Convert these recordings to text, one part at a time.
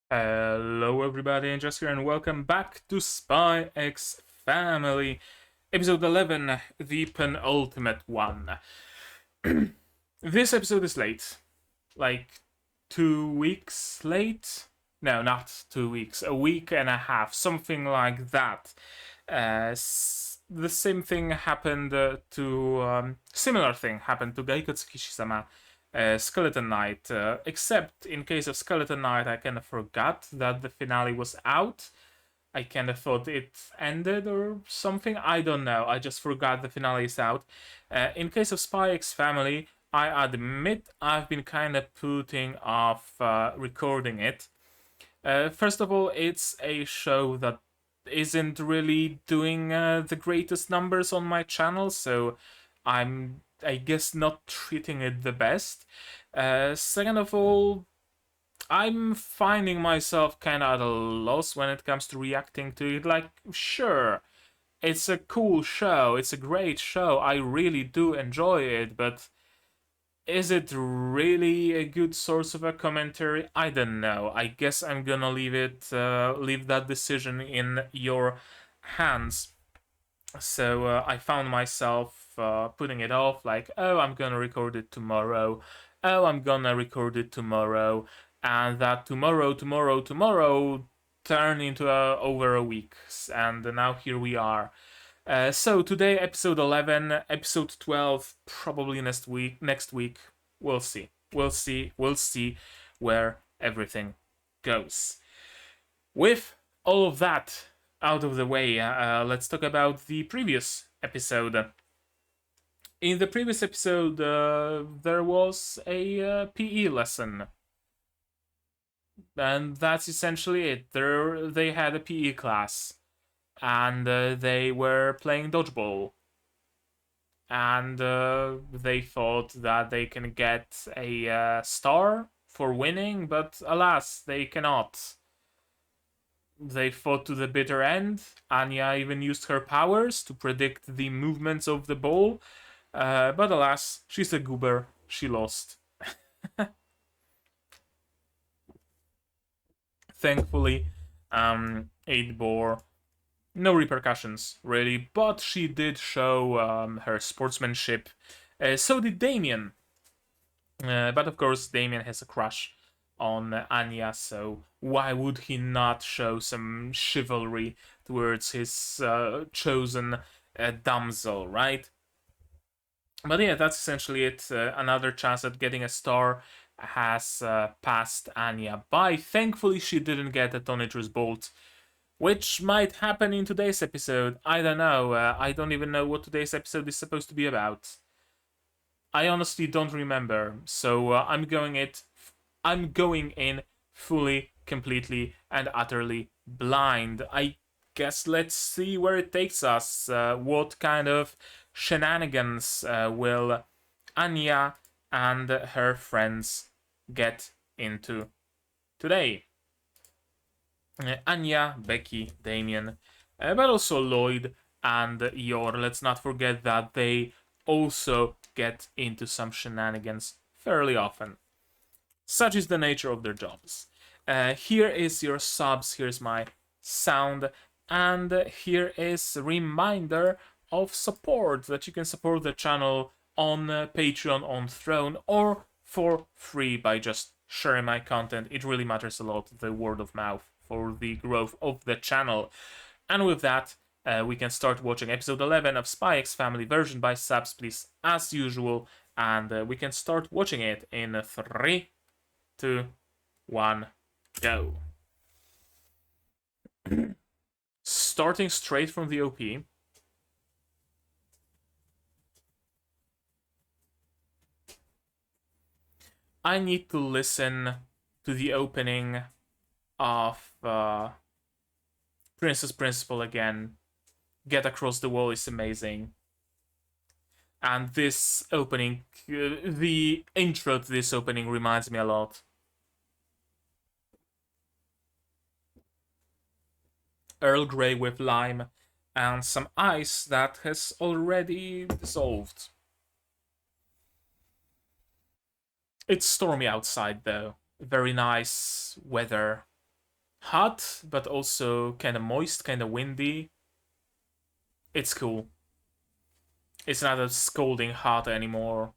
Hello everybody, and just here, and welcome back to Spy X Family, episode 11, the penultimate one. This episode is late, like 2 weeks late? No, not 2 weeks, a week and a half, something like that. The same thing happened similar thing happened to Gaiko Tsukishi-sama, Skeleton Knight. Except in case of Skeleton Knight, I kind of forgot that the finale was out. I kind of thought it ended or something. I don't know. I just forgot the finale is out. In case of Spy X Family, I admit I've been kind of putting off recording it. First of all, it's a show that isn't really doing the greatest numbers on my channel, so I guess, not treating it the best. Second of all, I'm finding myself kind of at a loss when it comes to reacting to it. Like, sure, it's a cool show, it's a great show, I really do enjoy it, but is it really a good source of a commentary? I don't know. I guess I'm gonna leave that decision in your hands. So I found myself putting it off, like, oh, I'm gonna record it tomorrow. Oh, I'm gonna record it tomorrow. And that tomorrow turned into over a week. And now here we are. So today, episode 11, episode 12, probably next week. We'll see. We'll see where everything goes. With all of that out of the way, let's talk about the previous episode. In the previous episode, there was a PE lesson. And that's essentially it. They had a PE class. And they were playing dodgeball. And they thought that they can get a star for winning, but alas, they cannot. They fought to the bitter end. Anya even used her powers to predict the movements of the ball, but alas, she's a goober. She lost. Thankfully, it bore no repercussions, really, but she did show her sportsmanship. So did Damien. But of course, Damien has a crush on Anya, so why would he not show some chivalry towards his chosen damsel, right? But yeah, that's essentially it. Another chance at getting a star has passed Anya by. Thankfully, she didn't get a Tonitrus Bolt, which might happen in today's episode. I don't know. I don't even know what today's episode is supposed to be about. I honestly don't remember, so I'm going in fully, completely, and utterly blind. I guess let's see where it takes us. What kind of shenanigans will Anya and her friends get into today? Anya, Becky, Damien, but also Loid and Yor. Let's not forget that they also get into some shenanigans fairly often. Such is the nature of their jobs. Here is your subs, here's my sound, and here is a reminder of support, that you can support the channel on Patreon, on Throne, or for free by just sharing my content. It really matters a lot, the word of mouth, for the growth of the channel. And with that, we can start watching episode 11 of Spy X Family, version by subs, please, as usual. And we can start watching it in 3, 2, 1, go. Starting straight from the OP. I need to listen to the opening of Princess Principal again. Get Across the Wall is amazing. And this opening, the intro to this opening reminds me a lot. Earl Grey with lime and some ice that has already dissolved. It's stormy outside though. Very nice weather. hot, but also kind of moist, kind of windy. It's cool. It's not a scolding hot anymore.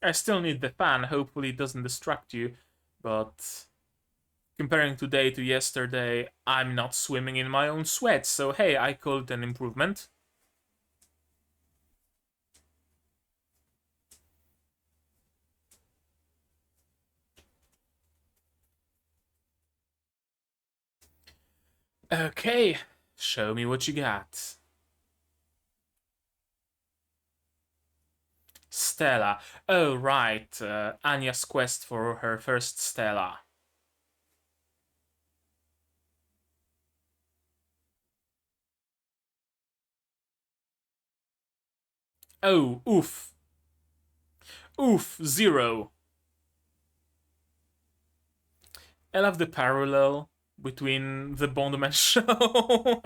I still need the fan, hopefully it doesn't distract you, but comparing today to yesterday, I'm not swimming in my own sweat, so hey, I call it an improvement. Okay, show me what you got. Stella. Oh, right, Anya's quest for her first Stella. Oh, oof. Oof, 0. I love the parallel between the Bondman show.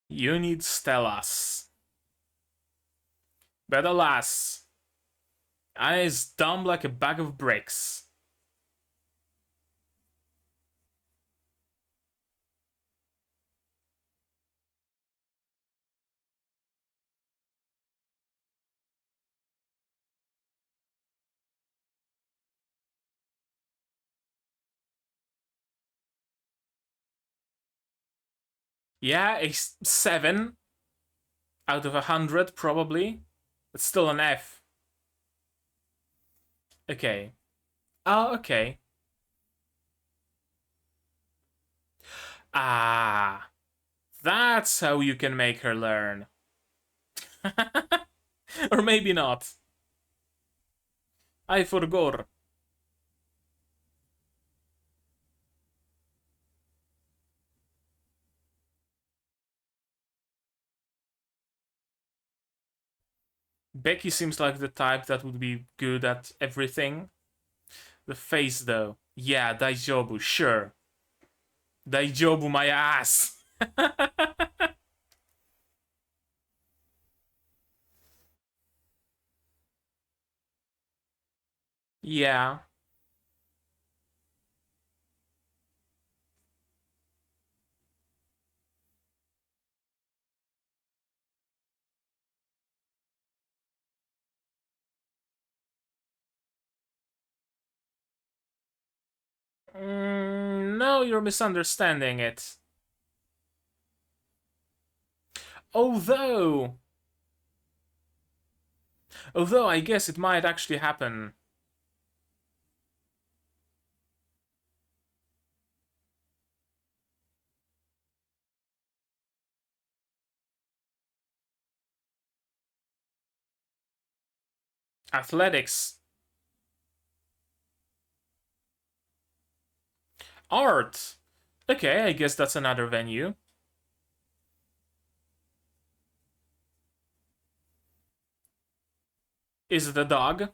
You need Stellas. But alas, Anya is dumb like a bag of bricks. Yeah, a 7 out of 100, probably. It's still an F. Okay. Oh, okay. Ah, that's how you can make her learn. Or maybe not. I forgot. Becky seems like the type that would be good at everything. The face, though. Yeah, Daijobu, sure. Daijobu my ass. Yeah. No, you're misunderstanding it. Although, although I guess it might actually happen. Athletics. Art. Okay, I guess that's another venue. Is it a dog?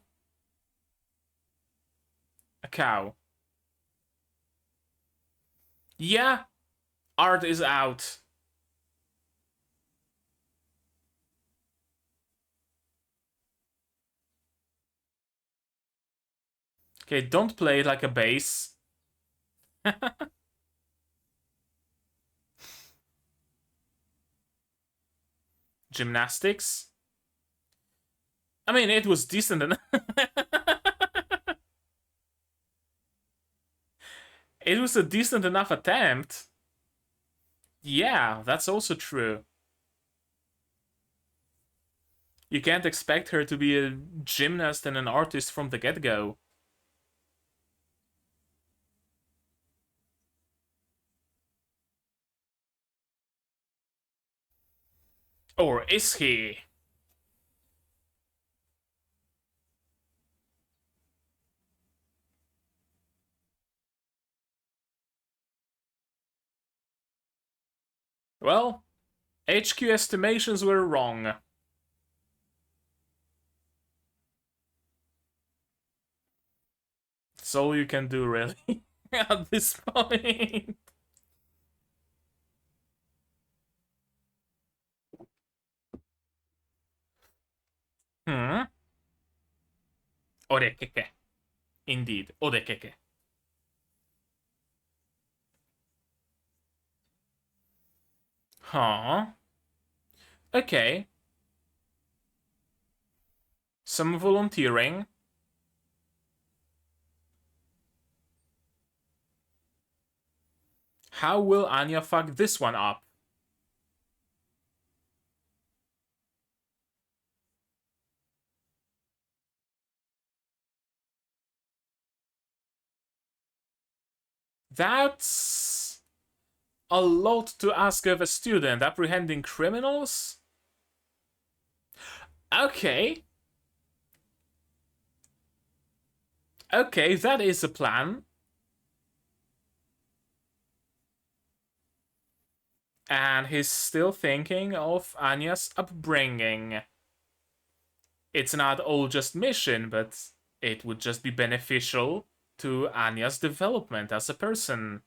A cow? Yeah, art is out. Okay, don't play it like a bass. Gymnastics. I mean, it was decent enough. It was a decent enough attempt. Yeah, that's also true. You can't expect her to be a gymnast and an artist from the get-go. Or is he? Well, HQ estimations were wrong. That's all you can do, really, at this point. Hmm. Orekeke. Indeed, odekeke. Huh. Okay. Some volunteering. How will Anya fuck this one up? That's a lot to ask of a student. Apprehending criminals? Okay. Okay, that is a plan. And he's still thinking of Anya's upbringing. It's not all just mission, but it would just be beneficial to Anya's development as a person.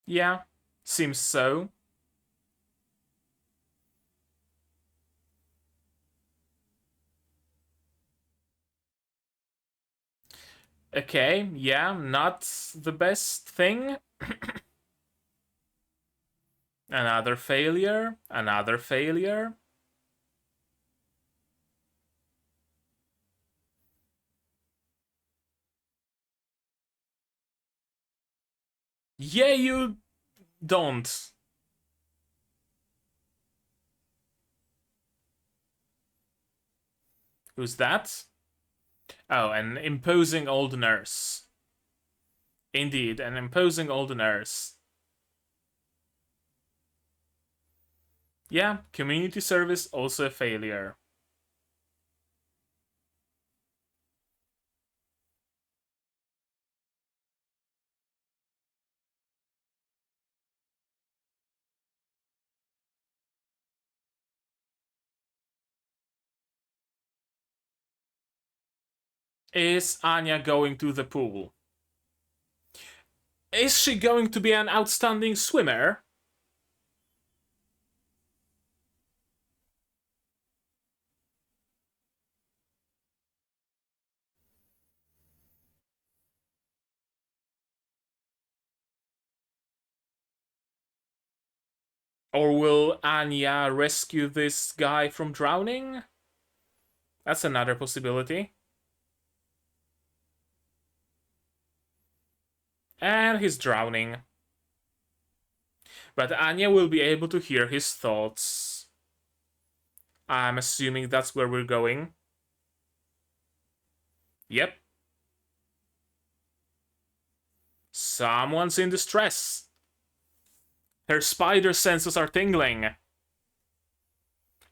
Yeah, seems so. Okay, yeah, not the best thing. Another failure, another failure. Yeah, you don't. Who's that? Oh, an imposing old nurse. Indeed, an imposing old nurse. Yeah, community service also a failure. Is Anya going to the pool? Is she going to be an outstanding swimmer? Or will Anya rescue this guy from drowning? That's another possibility. And he's drowning. But Anya will be able to hear his thoughts. I'm assuming that's where we're going. Yep. Someone's in distress. Her spider senses are tingling.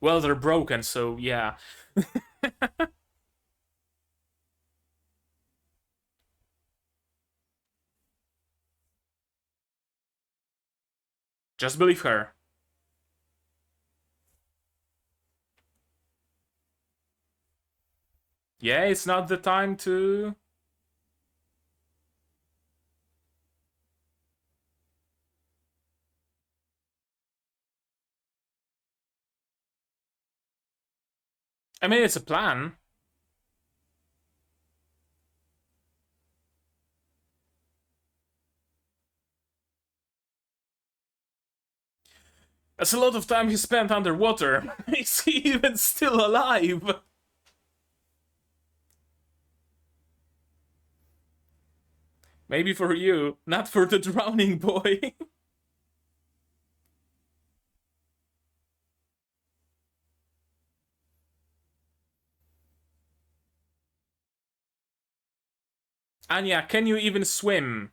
Well, they're broken, so yeah. Just believe her. Yeah, it's not the time to... I mean, it's a plan. That's a lot of time he spent underwater. Is he even still alive? Maybe for you, not for the drowning boy. Anya, can you even swim?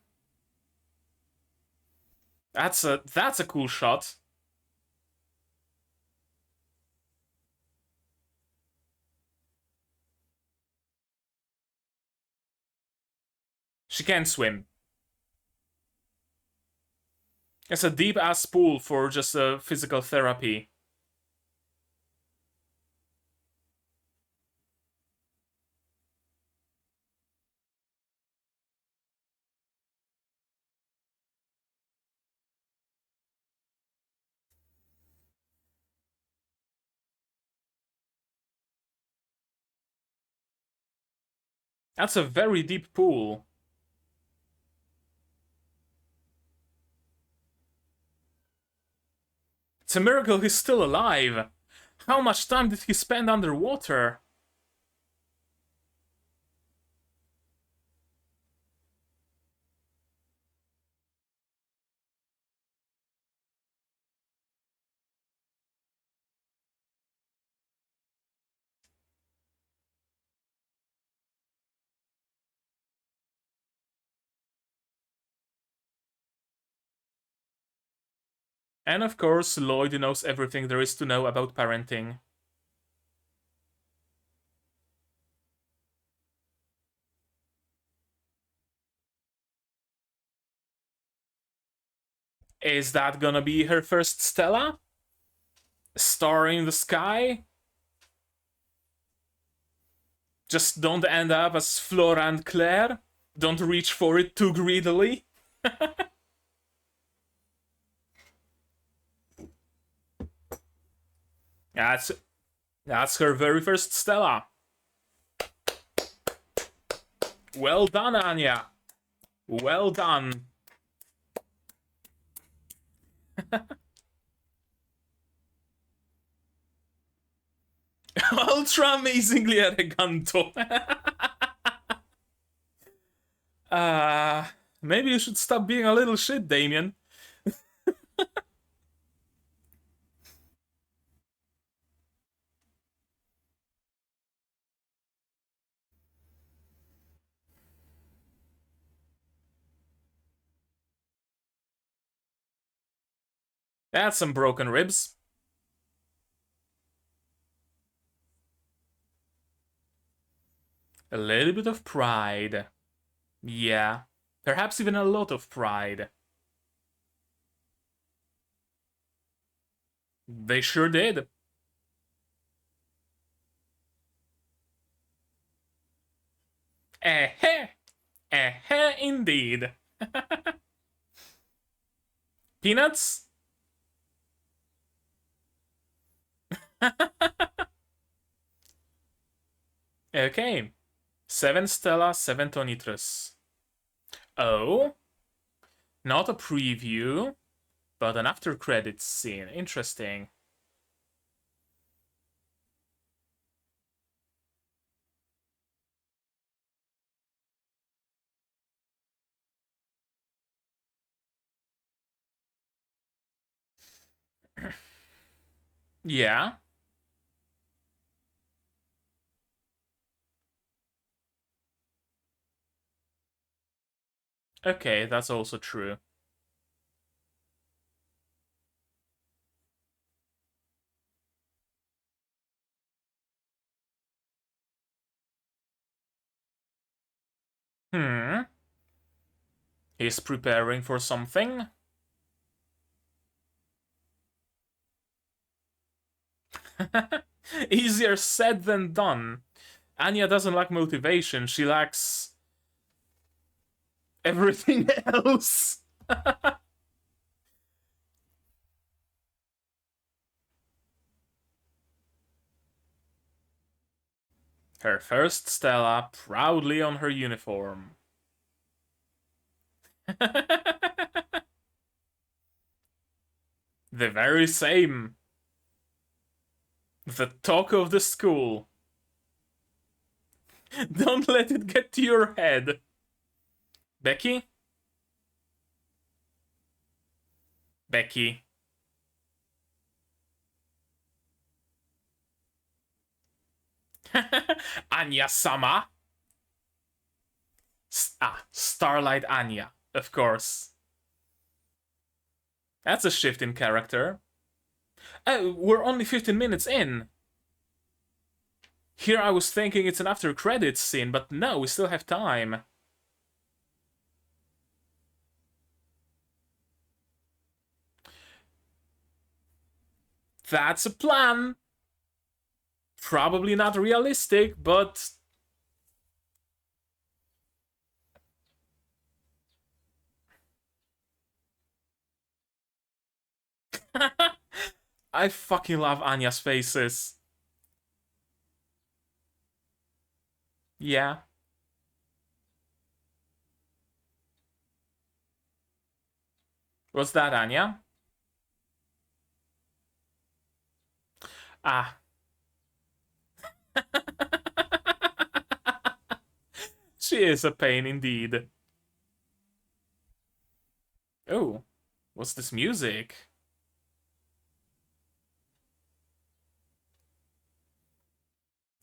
That's a cool shot. She can't swim. It's a deep-ass pool for just a physical therapy. That's a very deep pool. It's a miracle he's still alive. How much time did he spend underwater? And of course, Loid knows everything there is to know about parenting. Is that gonna be her first Stella? Star in the sky? Just don't end up as Flora and Claire? Don't reach for it too greedily? That's her very first Stella. Well done, Anya. Well done. Ultra amazingly eleganto. Maybe you should stop being a little shit, Damien. That's some broken ribs. A little bit of pride. Yeah. Perhaps even a lot of pride. They sure did. Eh-heh. Eh-heh, indeed. Peanuts? Okay. 7 Stella, 7 Tonitrus. Oh. Not a preview, but an after credits scene. Interesting. Yeah. Okay, that's also true. He's preparing for something? Easier said than done. Anya doesn't lack motivation, she lacks everything else. Her first Stella proudly on her uniform. The very same. The talk of the school. Don't let it get to your head. Becky? Becky. Anya-sama? Starlight Anya, of course. That's a shift in character. Oh, we're only 15 minutes in. Here I was thinking it's an after credits scene, but no, we still have time. That's a plan. Probably not realistic, but... I fucking love Anya's faces. Yeah. What's that, Anya? Ah. She is a pain indeed. Oh, what's this music?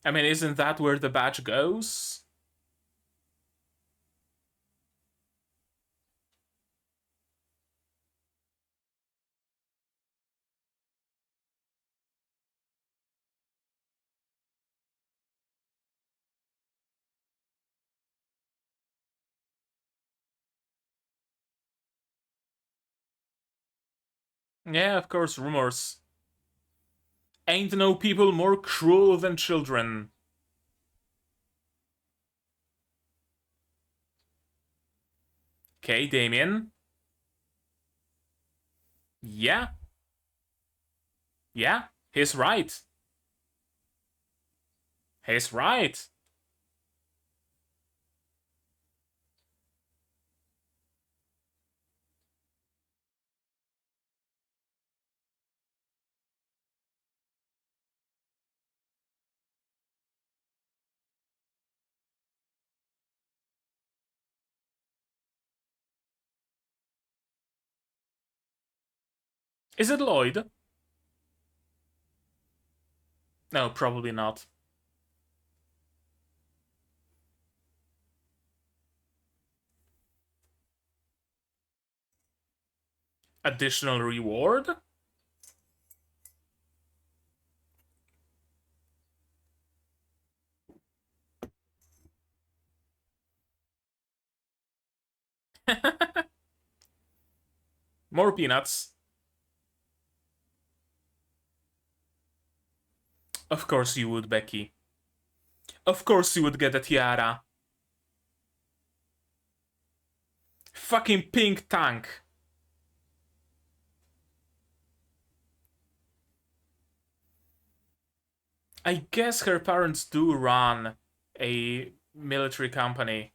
I mean, isn't that where the badge goes? Yeah, of course, rumors. Ain't no people more cruel than children. Okay, Damien. Yeah. Yeah, he's right. He's right. Is it Loid? No, probably not. Additional reward? More peanuts. Of course you would, Becky. Of course you would get a tiara. Fucking pink tank. I guess her parents do run a military company.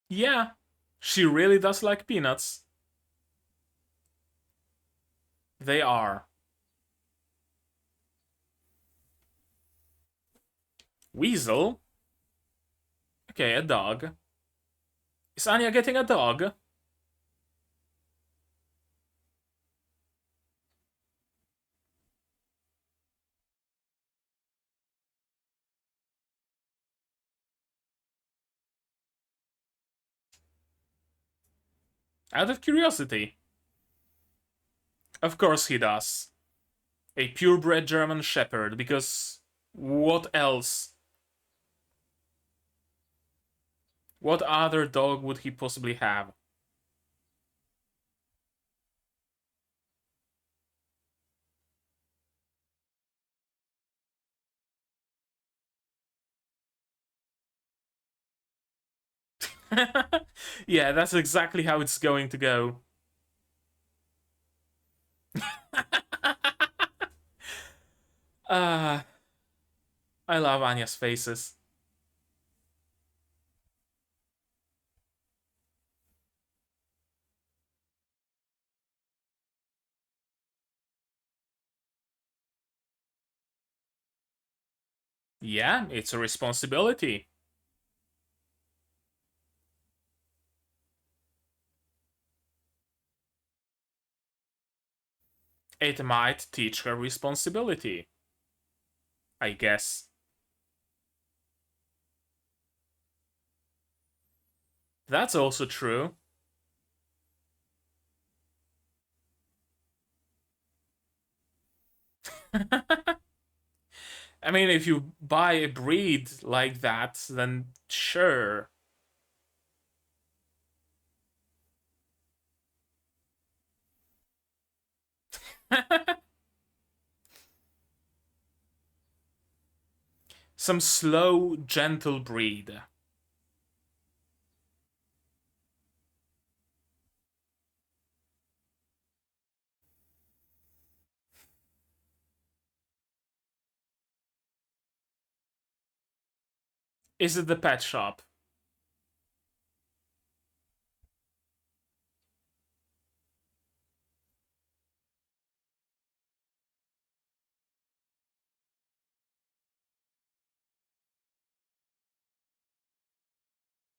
Yeah, she really does like peanuts. They are. Weasel? Okay, a dog. Is Anya getting a dog? Out of curiosity. Of course he does. A purebred German Shepherd, because what else? What other dog would he possibly have? Yeah, that's exactly how it's going to go. Ah, I love Anya's faces. Yeah, it's a responsibility. It might teach her responsibility, I guess. That's also true. I mean, if you buy a breed like that, then sure. Some slow, gentle breed. Is it the pet shop?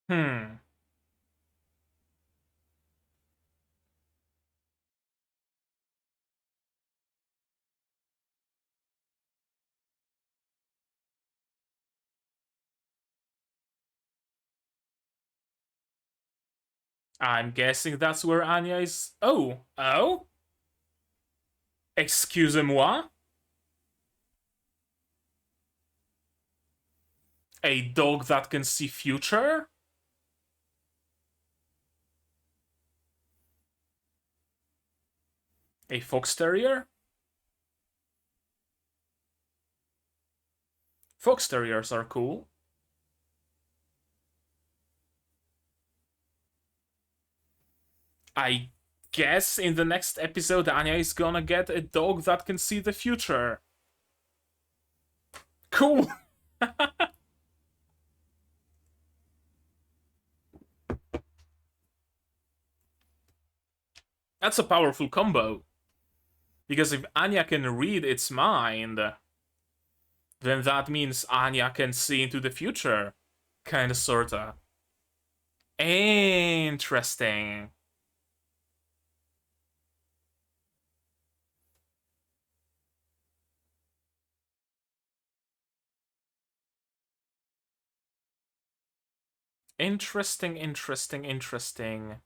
Hmm. I'm guessing that's where Anya is. Oh, oh? Excusez-moi? A dog that can see future? A fox terrier? Fox terriers are cool. I guess in the next episode, Anya is gonna get a dog that can see the future. Cool. That's a powerful combo. Because if Anya can read its mind, then that means Anya can see into the future. Kinda, sorta. Interesting. Interesting, interesting, interesting.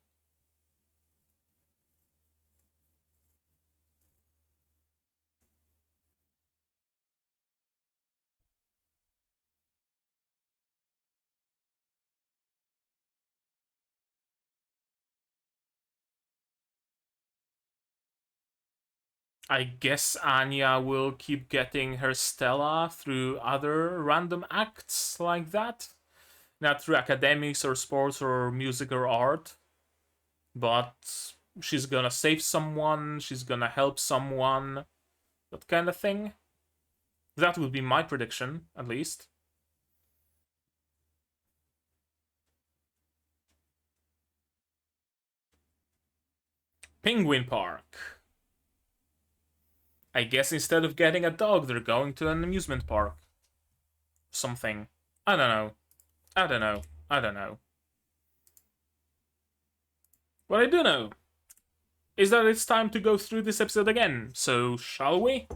I guess Anya will keep getting her Stella through other random acts like that. Not through academics or sports or music or art, but she's gonna save someone, she's gonna help someone, that kind of thing. That would be my prediction, at least. Penguin Park. I guess instead of getting a dog, they're going to an amusement park. Something. I don't know. I don't know. I don't know. What I do know is that it's time to go through this episode again. So, shall we?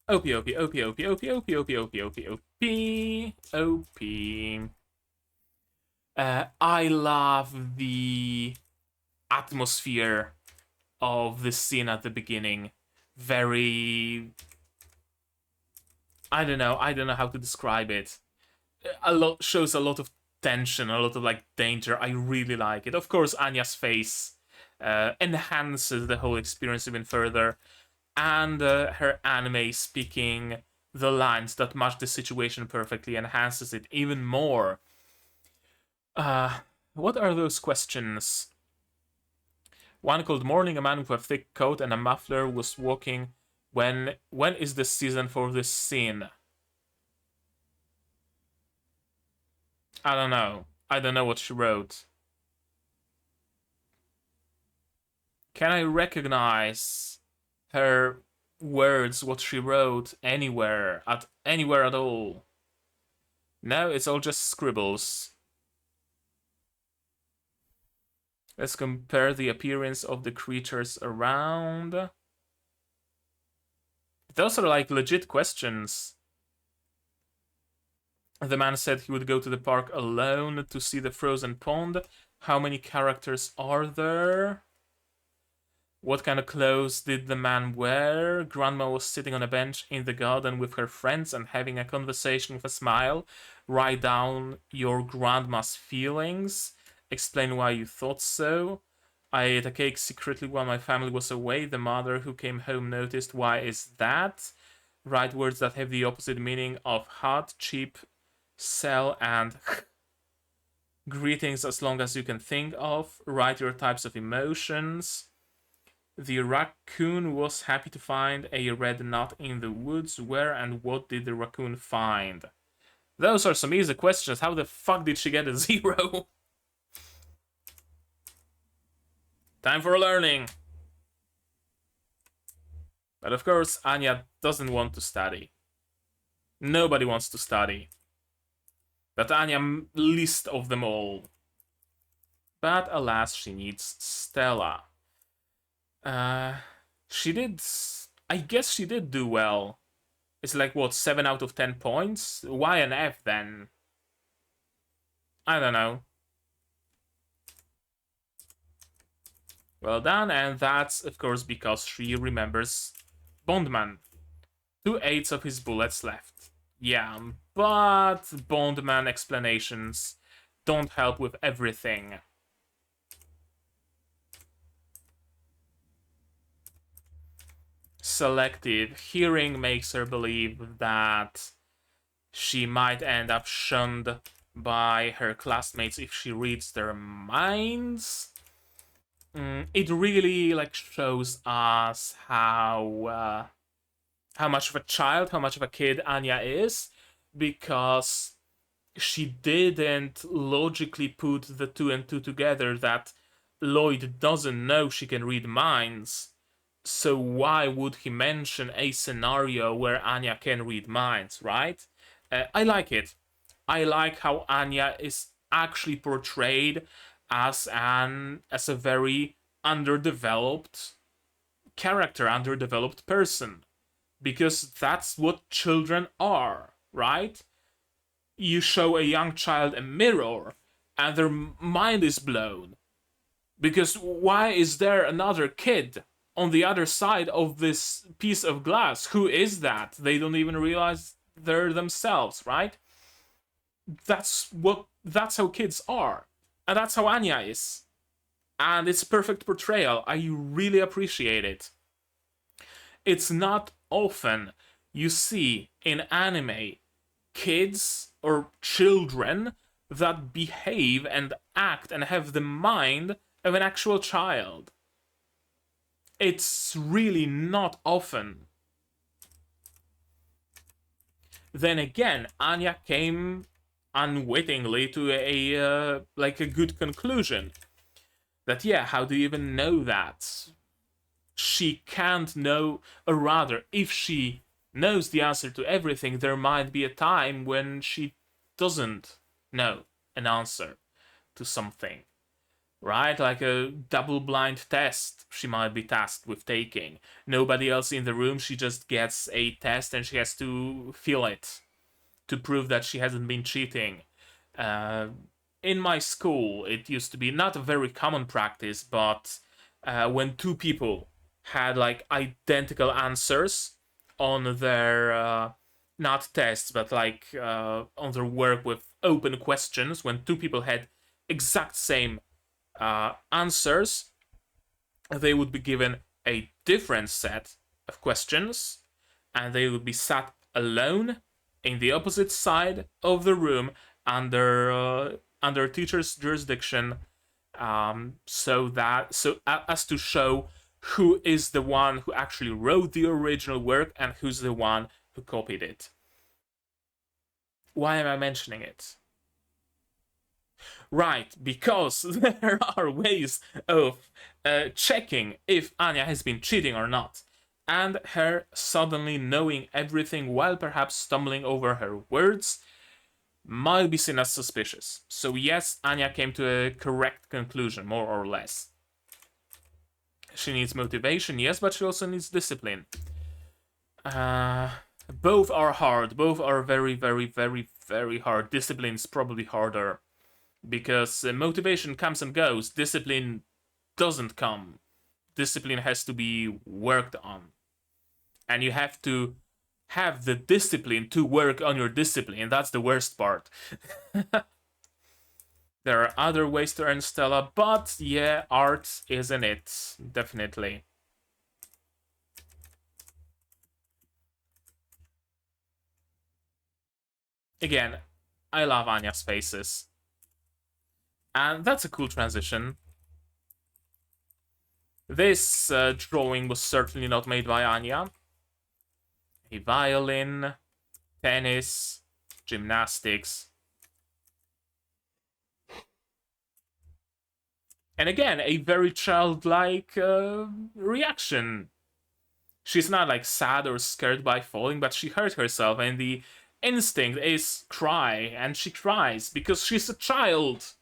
OP, OP, OP, OP, OP, OP, OP, OP, OP, OP, OP. I love the atmosphere of the scene at the beginning. Very. I don't know how to describe it. A lot shows a lot of tension, a lot of like danger. I really like it. Of course, Anya's face enhances the whole experience even further, and her anime speaking the lines that match the situation perfectly enhances it even more. What are those questions? One called Morning, a man with a thick coat and a muffler was walking. When is the season for this scene? I don't know. I don't know what she wrote. Can I recognize her words, what she wrote, anywhere at all? No, it's all just scribbles. Let's compare the appearance of the creatures around. Those are like legit questions. The man said he would go to the park alone to see the frozen pond. How many characters are there? What kind of clothes did the man wear? Grandma was sitting on a bench in the garden with her friends and having a conversation with a smile. Write down your grandma's feelings. Explain why you thought so. I ate a cake secretly while my family was away. The mother who came home noticed. Why is that? Write words that have the opposite meaning of hot, cheap, sell, and greetings as long as you can think of. Write your types of emotions. The raccoon was happy to find a red knot in the woods. Where and what did the raccoon find? Those are some easy questions. How the fuck did she get a 0? Time for learning. But of course, Anya doesn't want to study. Nobody wants to study. But Anya least of them all. But alas, she needs Stella. She did... I guess she did do well. It's like, what, 7 out of 10 points? Why an F then? I don't know. Well done, and that's, of course, because she remembers Bondman. 2/8 of his bullets left. Yeah, but Bondman explanations don't help with everything. Selective hearing makes her believe that she might end up shunned by her classmates if she reads their minds. It really shows us how much of a child, how much of a kid Anya is, because she didn't logically put the 2 and 2 together that Loid doesn't know she can read minds. So why would he mention a scenario where Anya can read minds, right? I like it. I like how Anya is actually portrayed as a very underdeveloped character, underdeveloped person. Because that's what children are, right? You show a young child a mirror and their mind is blown. Because why is there another kid on the other side of this piece of glass? Who is that? They don't even realize they're themselves, right? That's how kids are. And that's how Anya is. And it's a perfect portrayal. I really appreciate it. It's not often you see in anime kids or children that behave and act and have the mind of an actual child. It's really not often. Then again, Anya came unwittingly to a good conclusion. That, yeah, how do you even know that? She can't know, or rather, if she knows the answer to everything, there might be a time when she doesn't know an answer to something. Right? Like a double-blind test she might be tasked with taking. Nobody else in the room, she just gets a test and she has to feel it to prove that she hasn't been cheating. In my school, it used to be not a very common practice, but when 2 people had identical answers on their not tests, but on their work with open questions, when 2 people had exact same answers, they would be given a different set of questions, and they would be sat alone in the opposite side of the room under teacher's jurisdiction, so as to show who is the one who actually wrote the original work and who's the one who copied it. Why am I mentioning it? Right, because there are ways of checking if Anya has been cheating or not, and her suddenly knowing everything while perhaps stumbling over her words might be seen as suspicious. So yes, Anya came to a correct conclusion, more or less. She needs motivation, yes, but she also needs discipline. Both are hard. Both are very, very, very, very hard. Discipline's probably harder. Because motivation comes and goes. Discipline doesn't come. discipline has to be worked on. And you have to have the discipline to work on your discipline. That's the worst part. There are other ways to earn Stella, but yeah, art isn't it. Definitely. Again, I love Anya's faces. And that's a cool transition. This drawing was certainly not made by Anya. A violin, tennis, gymnastics. And again, a very childlike reaction. She's not like sad or scared by falling, but she hurt herself, and the instinct is cry, and she cries because she's a child.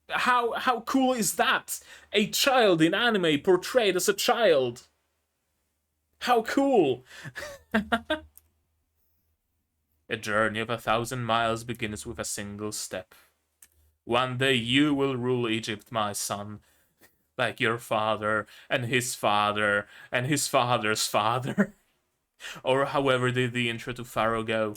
How cool is that? A child in anime portrayed as a child. How cool! A journey of 1,000 miles begins with a single step. One day you will rule Egypt, my son, like your father, and his father, and his father's father. Or however did the intro to Pharaoh go.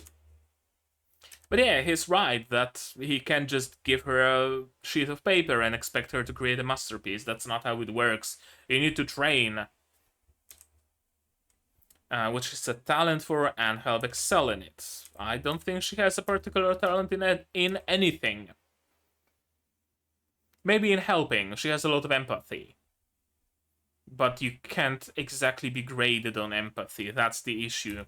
But yeah, he's right that he can't just give her a sheet of paper and expect her to create a masterpiece. That's not how it works. You need to train. Which is a talent for and help excel in it. I don't think she has a particular talent in anything. Maybe in helping. She has a lot of empathy. But you can't exactly be graded on empathy. That's the issue.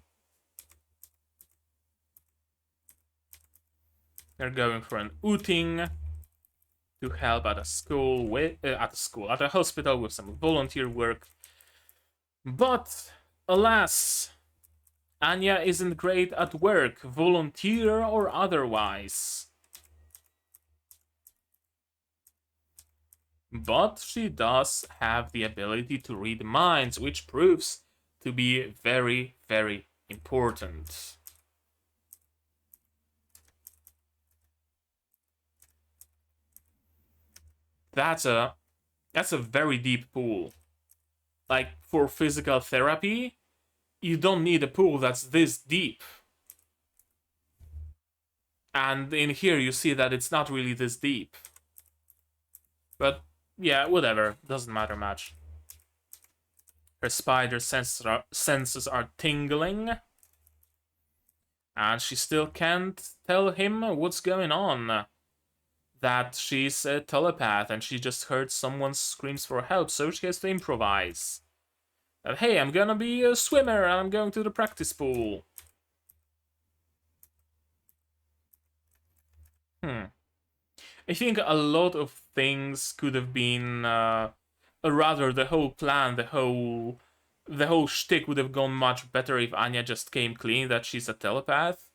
They're going for an outing to help at a school at a hospital with some volunteer work. But alas, Anya isn't great at work, volunteer or otherwise. But she does have the ability to read minds, which proves to be very, very important. That's a very deep pool. Like, for physical therapy, you don't need a pool that's this deep. And in here you see that it's not really this deep. But yeah, whatever, doesn't matter much. Her spider senses are tingling. And she still can't tell him what's going on. That she's a telepath and she just heard someone screams for help, so she has to improvise. That, hey, I'm gonna be a swimmer and I'm going to the practice pool. I think a lot of things could have been, rather the whole plan, the whole shtick would have gone much better if Anya just came clean that she's a telepath.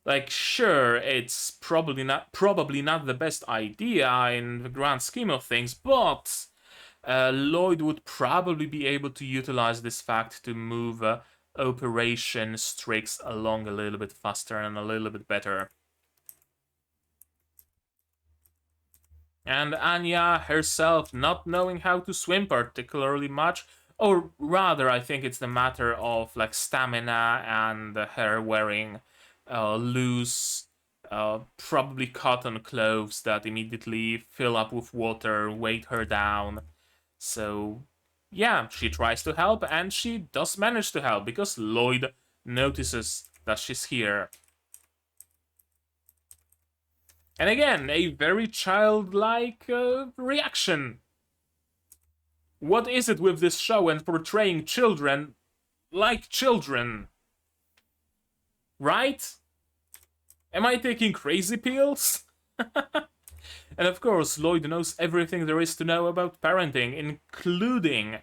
Like, sure, it's probably not the best idea in the grand scheme of things, but Loid would probably be able to utilize this fact to move Operation Strix along a little bit faster and a little bit better. And Anya herself not knowing how to swim particularly much, or rather, I think it's the matter of like stamina and her wearing loose, probably cotton clothes that immediately fill up with water, weight her down. So, yeah, she tries to help, and she does manage to help, because Loid notices that she's here. And again, a very childlike reaction. What is it with this show and portraying children like children? Right? Am I taking crazy pills? And of course, Loid knows everything there is to know about parenting, including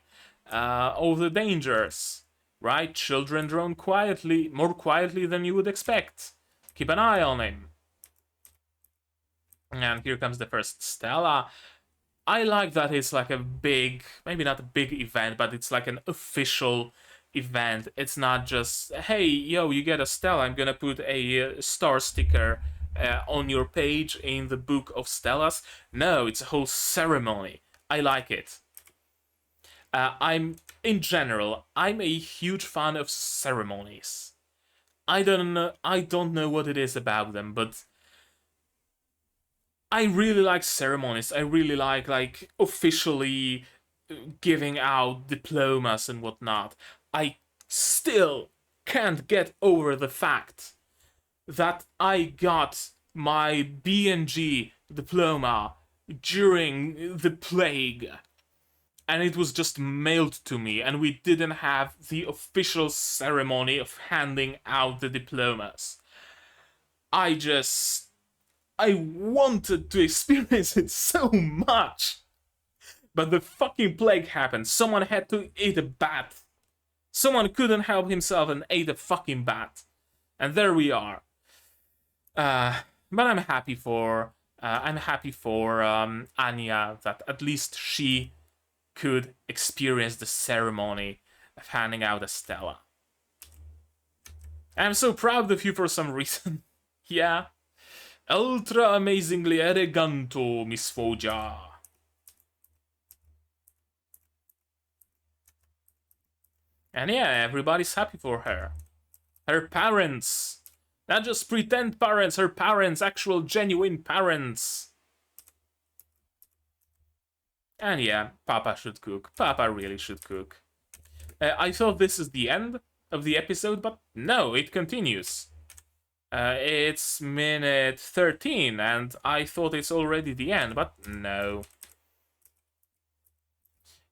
all the dangers. Right? Children drown quietly, more quietly than you would expect. Keep an eye on him. And here comes the first Stella. I like that it's like a big, maybe not a big event, but it's like an official event. It's not just, hey, yo, you get a Stella, I'm gonna put a star sticker on your page in the book of Stellas. No, it's a whole ceremony. I like it. In general, I'm a huge fan of ceremonies. I don't know what it is about them, but I really like ceremonies. I really like officially giving out diplomas and whatnot. I still can't get over the fact that I got my BNG diploma during the plague, and it was just mailed to me, and we didn't have the official ceremony of handing out the diplomas. I wanted to experience it so much. But the fucking plague happened. Someone had to eat a bat. Someone couldn't help himself and ate a fucking bat. And there we are. But I'm happy for Anya, that at least she could experience the ceremony of handing out a Stella. I'm so proud of you for some reason. Yeah. Ultra amazingly eleganto, Miss Forger. And yeah, everybody's happy for her. Her parents. Not just pretend parents, her parents, actual genuine parents. And yeah, Papa should cook. Papa really should cook. I thought this is the end of the episode, but no, it continues. It's minute 13, and I thought it's already the end, but no.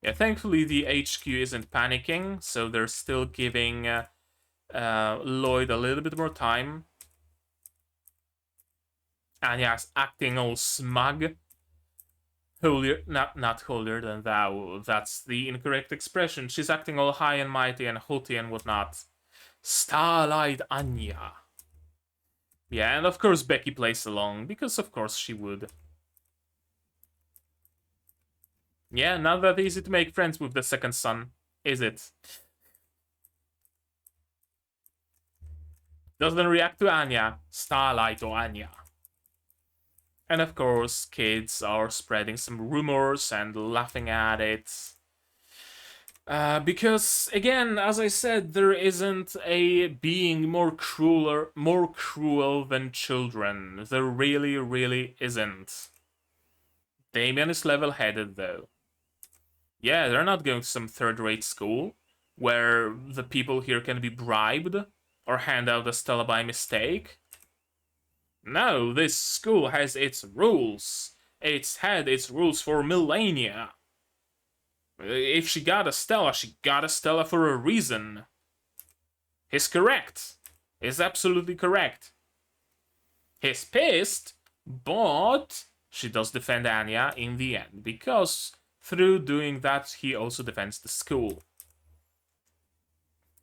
Yeah, thankfully the HQ isn't panicking, so they're still giving Loid a little bit more time. Anya's acting all smug. Holier, not holier than thou, that's the incorrect expression. She's acting all high and mighty and haughty and whatnot. Starlight Anya. Yeah, and of course Becky plays along, because of course she would. Yeah, not that easy to make friends with the second son, is it? Doesn't react to Anya. Starlight or Anya. And of course, kids are spreading some rumors and laughing at it. Because, again, as I said, there isn't a being more cruel than children. There really, really isn't. Damien is level-headed, though. Yeah, they're not going to some third-rate school, where the people here can be bribed, or hand out a Stella by mistake. No, this school has its rules. It's had its rules for millennia. If she got a Stella, she got a Stella for a reason. He's correct. He's absolutely correct. He's pissed, but she does defend Anya in the end, because through doing that, he also defends the school.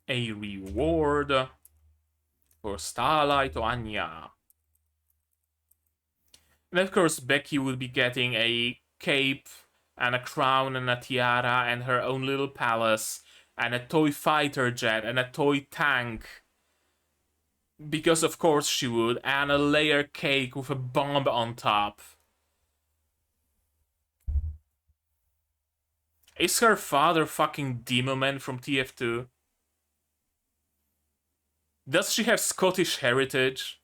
A reward for Starlight or Anya. And of course, Becky would be getting a cape and a crown and a tiara and her own little palace and a toy fighter jet and a toy tank. Because of course she would, and a layer cake with a bomb on top. Is her father fucking Demoman from TF2? Does she have Scottish heritage?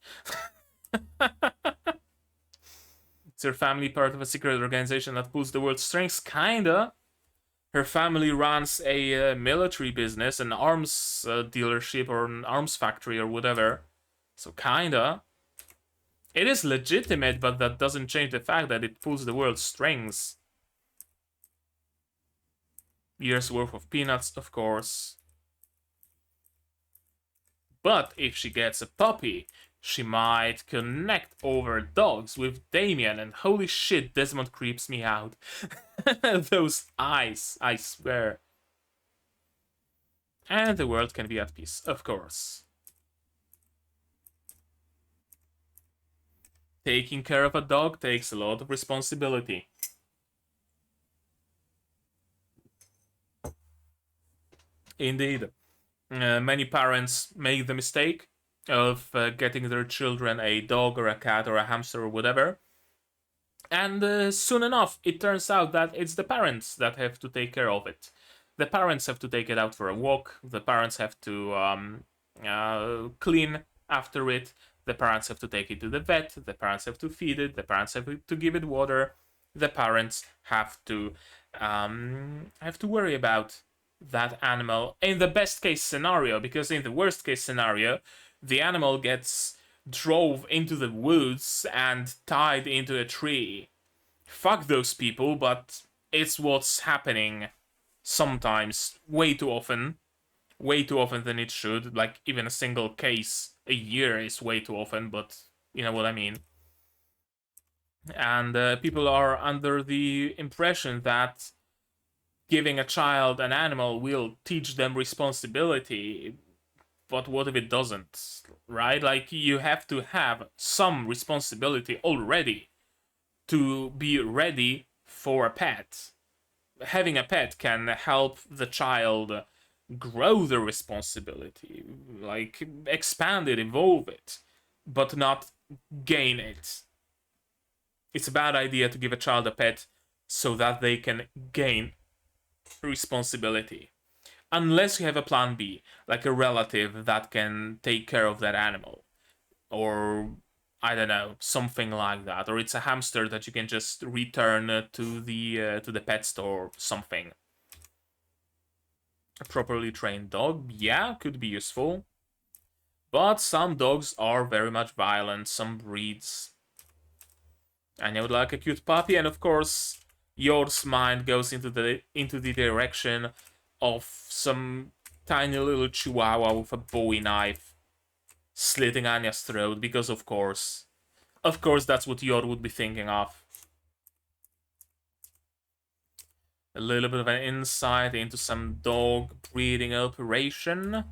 Is her family part of a secret organization that pulls the world's strengths? Kinda. Her family runs a military business, an arms dealership or an arms factory or whatever. So kinda. It is legitimate, but that doesn't change the fact that it pulls the world's strings. Years worth of peanuts, of course. But if she gets a puppy, she might connect over dogs with Damien, and holy shit, Desmond creeps me out. Those eyes, I swear. And the world can be at peace, of course. Taking care of a dog takes a lot of responsibility. Indeed. Many parents make the mistake of getting their children a dog or a cat or a hamster or whatever. And soon enough, it turns out that it's the parents that have to take care of it. The parents have to take it out for a walk. The parents have to clean after it. The parents have to take it to the vet. The parents have to feed it. The parents have to give it water. The parents have to worry about that animal in the best case scenario, because in the worst case scenario, the animal gets drove into the woods and tied into a tree. Fuck those people, but it's what's happening sometimes, way too often than it should. Like, even a single case a year is way too often, but you know what I mean. And people are under the impression that giving a child an animal will teach them responsibility, but what if it doesn't, right? Like, you have to have some responsibility already to be ready for a pet. Having a pet can help the child grow the responsibility, like expand it, evolve it, but not gain it. It's a bad idea to give a child a pet so that they can gain responsibility. Unless you have a plan B, like a relative that can take care of that animal. Or, I don't know, something like that. Or it's a hamster that you can just return to the pet store or something. A properly trained dog, yeah, could be useful. But some dogs are very much violent, some breeds. And you would like a cute puppy, and of course, Yor's mind goes into the direction of some tiny little chihuahua with a Bowie knife slitting Anya's throat, because of course that's what Yor would be thinking of. A little bit of an insight into some dog breeding operation.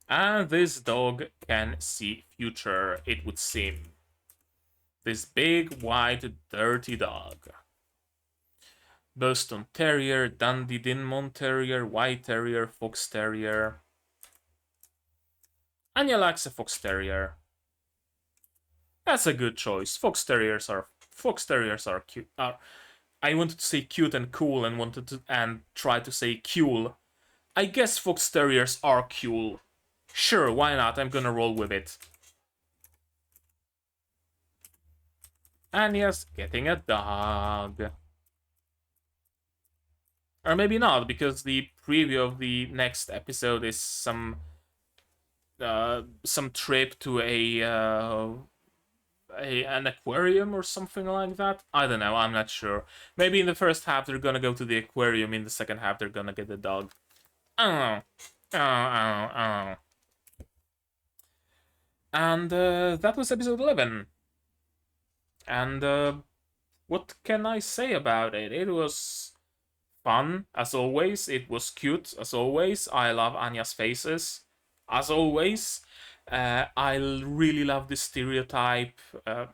And this dog can see future, it would seem. This big, white, dirty dog. Boston Terrier, Dundee Dinmont Terrier, White Terrier, Fox Terrier. Anya likes a Fox Terrier. That's a good choice. Fox Terriers are cute. I wanted to say cute and cool and try to say cool. I guess Fox Terriers are cool. Sure, why not? I'm gonna roll with it. Anya's getting a dog. Or maybe not, because the preview of the next episode is some trip to an aquarium or something like that. I don't know, I'm not sure. Maybe in the first half they're gonna go to the aquarium, in the second half they're gonna get the dog. I don't know. I don't know. And that was episode 11. And what can I say about it? It was fun, as always. It was cute, as always. I love Anya's faces, as always. I really love the stereotype,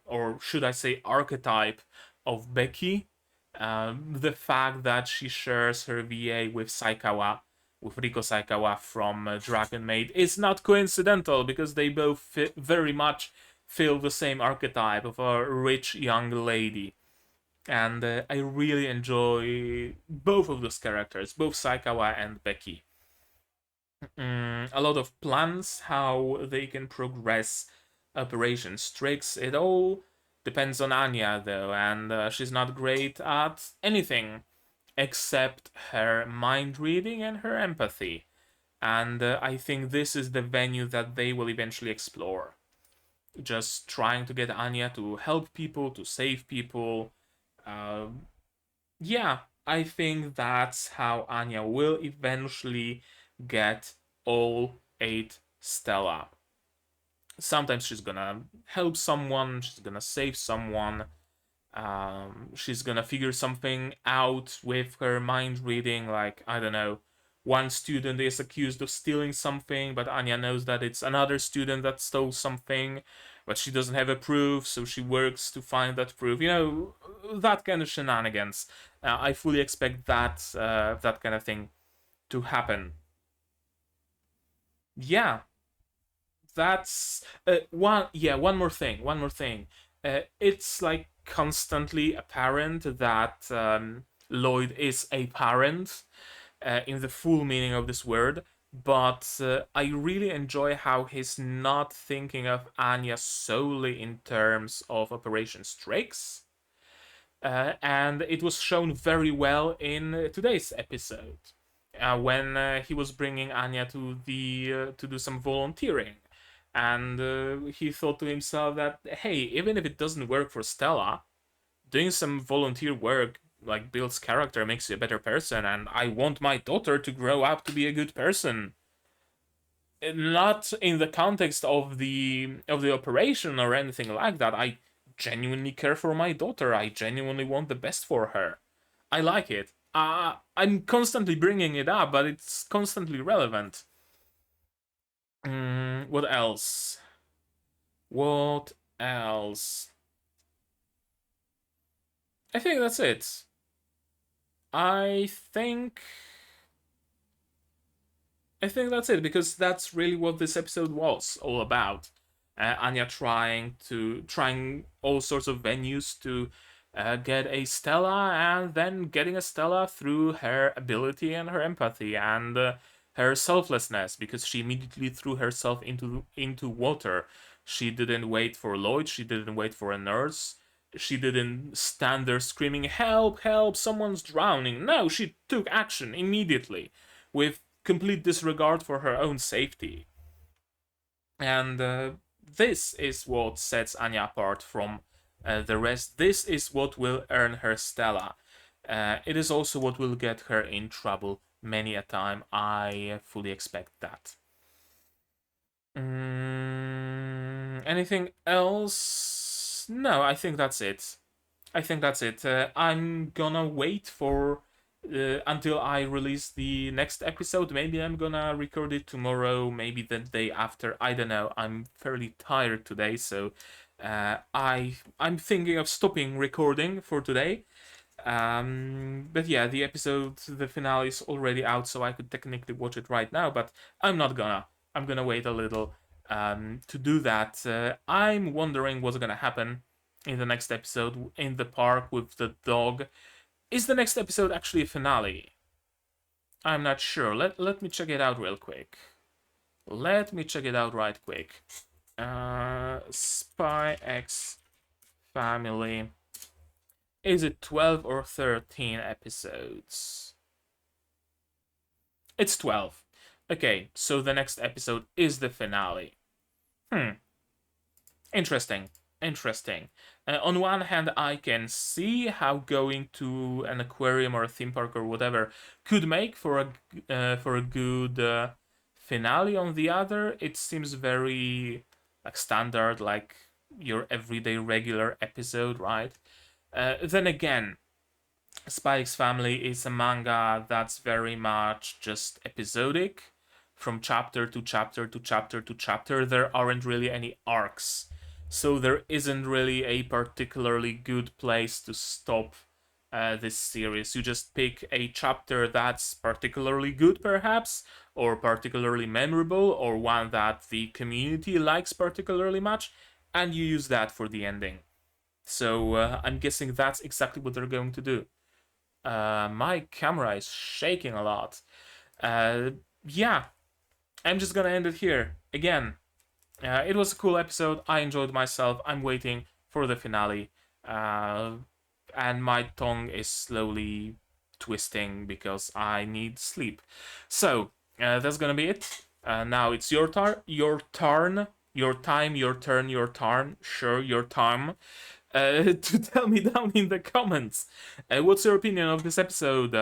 or should I say archetype, of Becky. The fact that she shares her VA with Saikawa, with Riko Saikawa from Dragon Maid, is not coincidental, because they both very much fill the same archetype of a rich young lady. And I really enjoy both of those characters, both Saikawa and Becky. A lot of plans, how they can progress operations, tricks, it all depends on Anya though, and she's not great at anything except her mind reading and her empathy. And I think this is the venue that they will eventually explore. Just trying to get Anya to help people, to save people. Yeah, I think that's how Anya will eventually get all 8 Stella. Sometimes she's gonna help someone, she's gonna save someone, she's gonna figure something out with her mind reading, like, I don't know, one student is accused of stealing something, but Anya knows that it's another student that stole something, but she doesn't have a proof, so she works to find that proof. You know, that kind of shenanigans. I fully expect that kind of thing to happen. Yeah, that's one more thing. It's like constantly apparent that Loid is a parent in the full meaning of this word, but I really enjoy how he's not thinking of Anya solely in terms of Operation Strix. And it was shown very well in today's episode when he was bringing Anya to the to do some volunteering, and he thought to himself that, hey, even if it doesn't work for Stella, doing some volunteer work like builds character, makes you a better person, and I want my daughter to grow up to be a good person. Not in the context of the operation or anything like that. I genuinely care for my daughter. I genuinely want the best for her. I like it. I'm constantly bringing it up, but it's constantly relevant. What else? What else? I think that's it. I think that's it, because that's really what this episode was all about. Anya trying all sorts of venues to get a Stella, and then getting a Stella through her ability and her empathy and her selflessness, because she immediately threw herself into water. She didn't wait for Loid. She didn't wait for a nurse. She didn't stand there screaming, "Help! Help! Someone's drowning!" No, she took action immediately, with complete disregard for her own safety. And this is what sets Anya apart from the rest. This is what will earn her Stella. It is also what will get her in trouble many a time. I fully expect that. Anything else? No, I think that's it. I'm gonna wait for until I release the next episode. Maybe I'm gonna record it tomorrow, maybe the day after. I don't know. I'm fairly tired today, so I'm thinking of stopping recording for today. But yeah, the finale is already out, so I could technically watch it right now. But I'm not gonna. I'm gonna wait a little to do that. I'm wondering what's gonna happen in the next episode in the park with the dog. Is the next episode actually a finale? I'm not sure. Let me check it out real quick. Let me check it out right quick. Spy X Family. Is it 12 or 13 episodes? It's 12. Okay, so the next episode is the finale. Interesting. On one hand, I can see how going to an aquarium or a theme park or whatever could make for a good finale. On the other, it seems very like standard, like your everyday regular episode, right? Then again, Spy X Family is a manga that's very much just episodic, from chapter to chapter to chapter to chapter. There aren't really any arcs, so there isn't really a particularly good place to stop this series. You just pick a chapter that's particularly good, perhaps, or particularly memorable, or one that the community likes particularly much, and you use that for the ending. So I'm guessing that's exactly what they're going to do. My camera is shaking a lot. Yeah, I'm just gonna end it here. Again, it was a cool episode. I enjoyed myself. I'm waiting for the finale. And my tongue is slowly twisting because I need sleep. So, that's gonna be it. Now it's your turn, your turn, your time, your turn, your turn. Sure, your time. To tell me down in the comments. What's your opinion of this episode,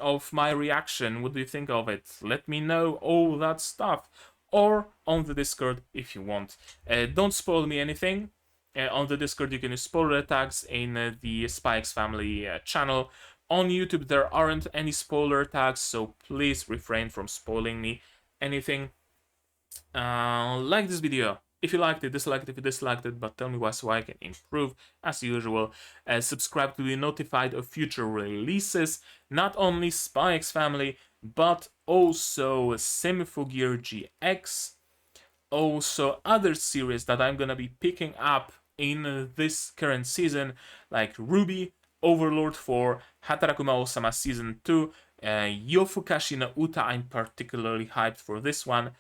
of my reaction? What do you think of it? Let me know all that stuff. Or on the Discord if you want. Don't spoil me anything. On the Discord you can use spoiler tags in the Spy X Family channel. On YouTube there aren't any spoiler tags, so please refrain from spoiling me anything. Like this video if you liked it, dislike it if you disliked it, but tell me why so I can improve as usual. Subscribe to be notified of future releases, not only Spy X Family, but also Symphogear GX, also other series that I'm gonna be picking up in this current season, like Ruby, Overlord 4, Hatarakuma Osama Season 2, Yofukashi no Uta, I'm particularly hyped for this one,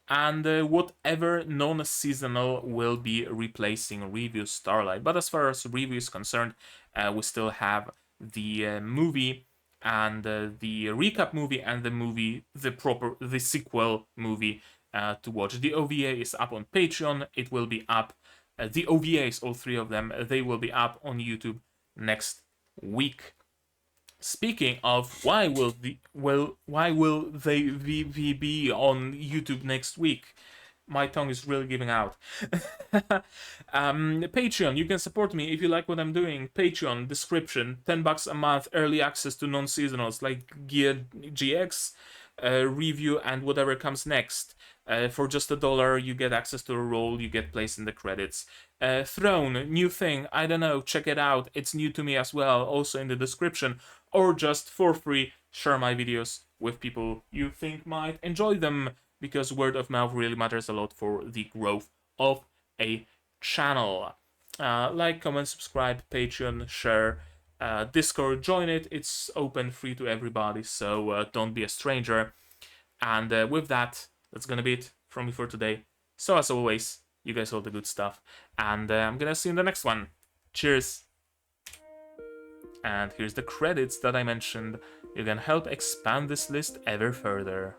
and whatever non-seasonal will be replacing Review Starlight. But as far as Review is concerned, we still have the movie and the recap movie and the sequel movie to watch. The OVA is up on Patreon. It will be up. The OVAs, all three of them, they will be up on YouTube next week. Speaking of, why will they be on YouTube next week? My tongue is really giving out. Patreon, you can support me if you like what I'm doing. Patreon, description, $10 a month, early access to non-seasonals like Gear GX, review, and whatever comes next. For just $1, you get access to a role, you get placed in the credits. Throne, new thing, I don't know, check it out. It's new to me as well, also in the description. Or just for free, share my videos with people you think might enjoy them, because word of mouth really matters a lot for the growth of a channel. Like, comment, subscribe, Patreon, share, Discord, join it. It's open, free to everybody, so don't be a stranger. And with that, that's gonna be it from me for today. So as always, you guys all the good stuff, and I'm gonna see you in the next one. Cheers! And here's the credits that I mentioned. You can help expand this list ever further.